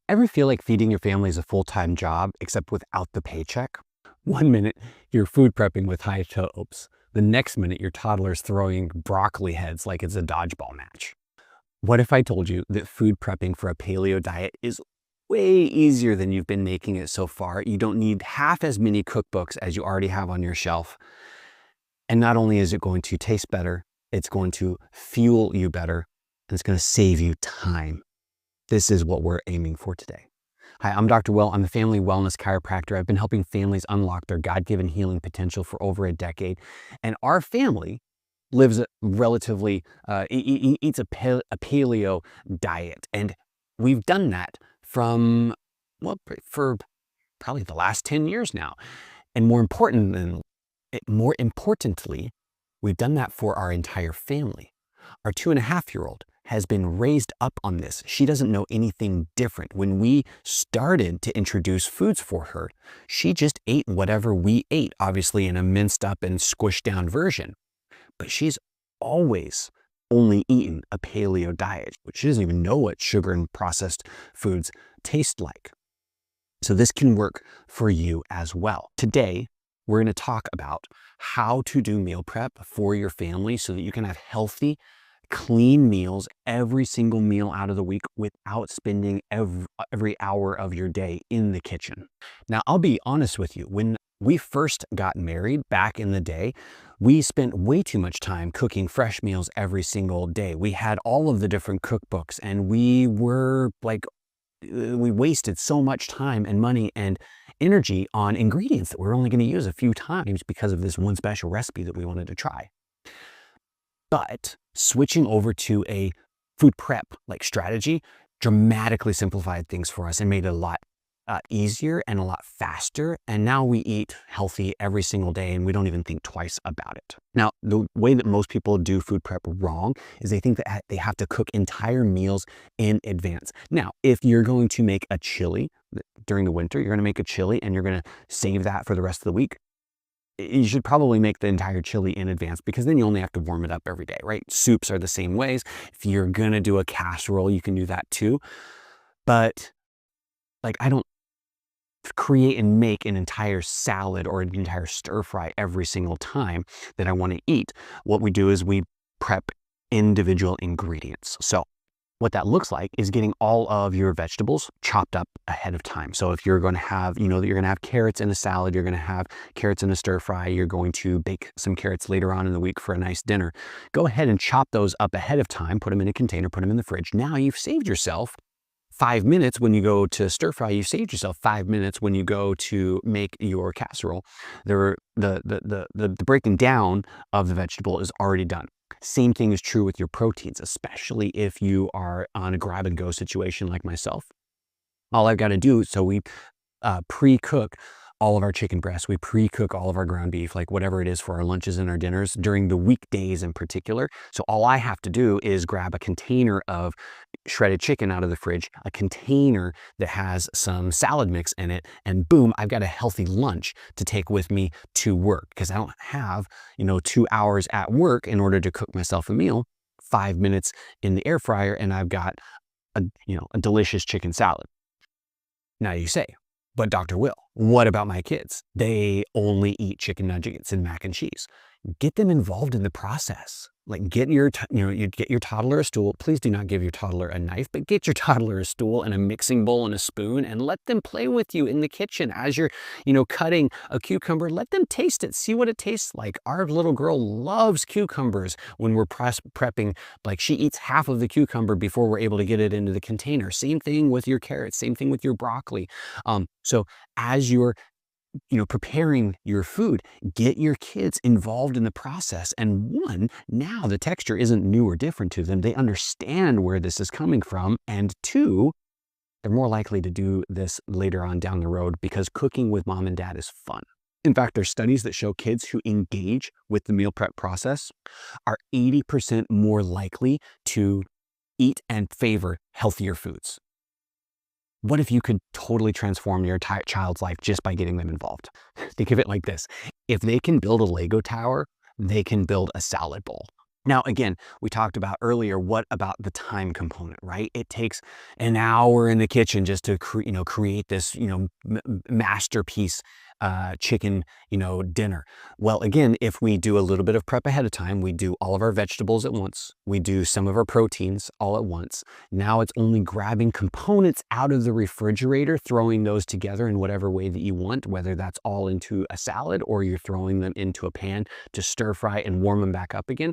Ever feel like feeding your family is a full-time job, except without the paycheck? One minute, you're food prepping with high hopes. The next minute, your toddler's throwing broccoli heads like it's a dodgeball match. What if I told you that food prepping for a paleo diet is way easier than you've been making it so far? You don't need half as many cookbooks as you already have on your shelf. And not only is it going to taste better, it's going to fuel you better, and it's going to save you time. This is what we're aiming for today. Hi, I'm Dr. Will. I'm a family wellness chiropractor. I've been helping families unlock their God-given healing potential for over a decade. And our family lives a relatively, eats a paleo diet. And we've done that from, well, for probably the last 10 years now. And more importantly, we've done that for our entire family. Our 2.5-year-old has been raised up on this. She doesn't know anything different. When we started to introduce foods for her, she just ate whatever we ate, obviously in a minced up and squished down version. But she's always only eaten a paleo diet, which she doesn't even know what sugar and processed foods taste like. So this can work for you as well. Today, we're going to talk about how to do meal prep for your family so that you can have healthy, clean meals every single meal out of the week without spending every hour of your day in the kitchen. Now, I'll be honest with you. When we first got married back in the day, we spent way too much time cooking fresh meals every single day. We had all of the different cookbooks, and we wasted so much time and money and energy on ingredients that we're only going to use a few times because of this one special recipe that we wanted to try. But switching over to a food prep strategy dramatically simplified things for us and made it a lot easier and a lot faster. And now we eat healthy every single day and we don't even think twice about it. Now, the way that most people do food prep wrong is they think that they have to cook entire meals in advance. Now, if you're going to make a chili during the winter, you're going to make a chili and you're going to save that for the rest of the week. You should probably make the entire chili in advance because then you only have to warm it up every day, right? Soups are the same ways. If you're gonna do a casserole, you can do that too. But I don't create and make an entire salad or an entire stir fry every single time that I want to eat. What we do is we prep individual ingredients. So what that looks like is getting all of your vegetables chopped up ahead of time. So if you're going to have, that you're going to have carrots in a salad, you're going to have carrots in a stir fry, you're going to bake some carrots later on in the week for a nice dinner, go ahead and chop those up ahead of time, put them in a container, put them in the fridge. Now you've saved yourself 5 minutes when you go to stir fry. You've saved yourself 5 minutes when you go to make your casserole. The breaking down of the vegetable is already done. Same thing is true with your proteins, especially if you are on a grab and go situation like myself. All I've got to do, so we pre-cook all of our chicken breasts, we pre-cook all of our ground beef, whatever it is for our lunches and our dinners during the weekdays in particular. So all I have to do is grab a container of shredded chicken out of the fridge, a container that has some salad mix in it, and boom, I've got a healthy lunch to take with me to work because I don't have, 2 hours at work in order to cook myself a meal, 5 minutes in the air fryer, and I've got a delicious chicken salad. Now you say, but Dr. Will, what about my kids? They only eat chicken nuggets and mac and cheese. Get them involved in the process. Get your toddler a stool. Please do not give your toddler a knife, but get your toddler a stool and a mixing bowl and a spoon and let them play with you in the kitchen as you're, cutting a cucumber. Let them taste it. See what it tastes like. Our little girl loves cucumbers when we're prepping. She eats half of the cucumber before we're able to get it into the container. Same thing with your carrots. Same thing with your broccoli. So as you're preparing your food, get your kids involved in the process. And one, now the texture isn't new or different to them. They understand where this is coming from. And two, they're more likely to do this later on down the road because cooking with mom and dad is fun. In fact, there's studies that show kids who engage with the meal prep process are 80% more likely to eat and favor healthier foods. What if you could totally transform your child's life just by getting them involved? Think of it like this. If they can build a Lego tower, they can build a salad bowl. Now, again, we talked about earlier, what about the time component, right? It takes an hour in the kitchen just to create this, masterpiece chicken, dinner. Well, again, if we do a little bit of prep ahead of time, we do all of our vegetables at once, we do some of our proteins all at once. Now it's only grabbing components out of the refrigerator, throwing those together in whatever way that you want, whether that's all into a salad or you're throwing them into a pan to stir fry and warm them back up again.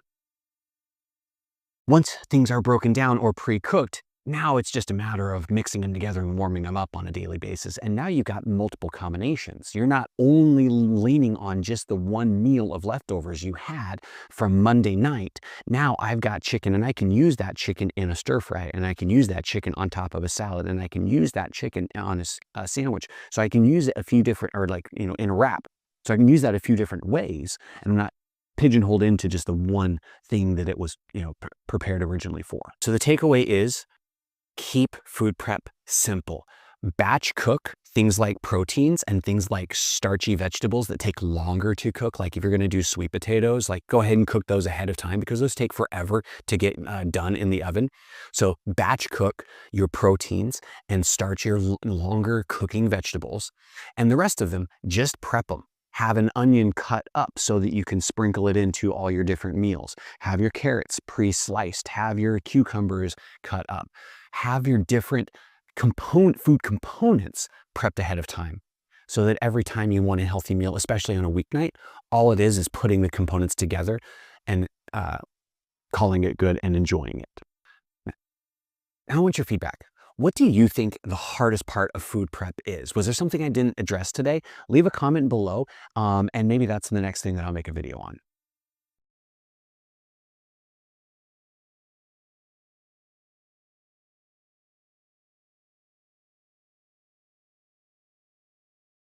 Once things are broken down or pre-cooked, now it's just a matter of mixing them together and warming them up on a daily basis. And now you've got multiple combinations. You're not only leaning on just the one meal of leftovers you had from Monday night. Now I've got chicken and I can use that chicken in a stir fry, and I can use that chicken on top of a salad, and I can use that chicken on a sandwich. So I can use it a few different, or in a wrap. So I can use that a few different ways, and I'm not pigeonholed into just the one thing that it was, prepared originally for. So the takeaway is, keep food prep simple. Batch cook things like proteins and things like starchy vegetables that take longer to cook. Like if you're gonna do sweet potatoes, like go ahead and cook those ahead of time, because those take forever to get done in the oven. So batch cook your proteins and starch your longer cooking vegetables, and the rest of them, just prep them. Have an onion cut up so that you can sprinkle it into all your different meals. Have your carrots pre-sliced. Have your cucumbers cut up. Have your different food components prepped ahead of time, so that every time you want a healthy meal, especially on a weeknight, all it is putting the components together and calling it good and enjoying it. Now I want your feedback. What do you think the hardest part of food prep is? Was there something I didn't address today? Leave a comment below, and maybe that's the next thing that I'll make a video on.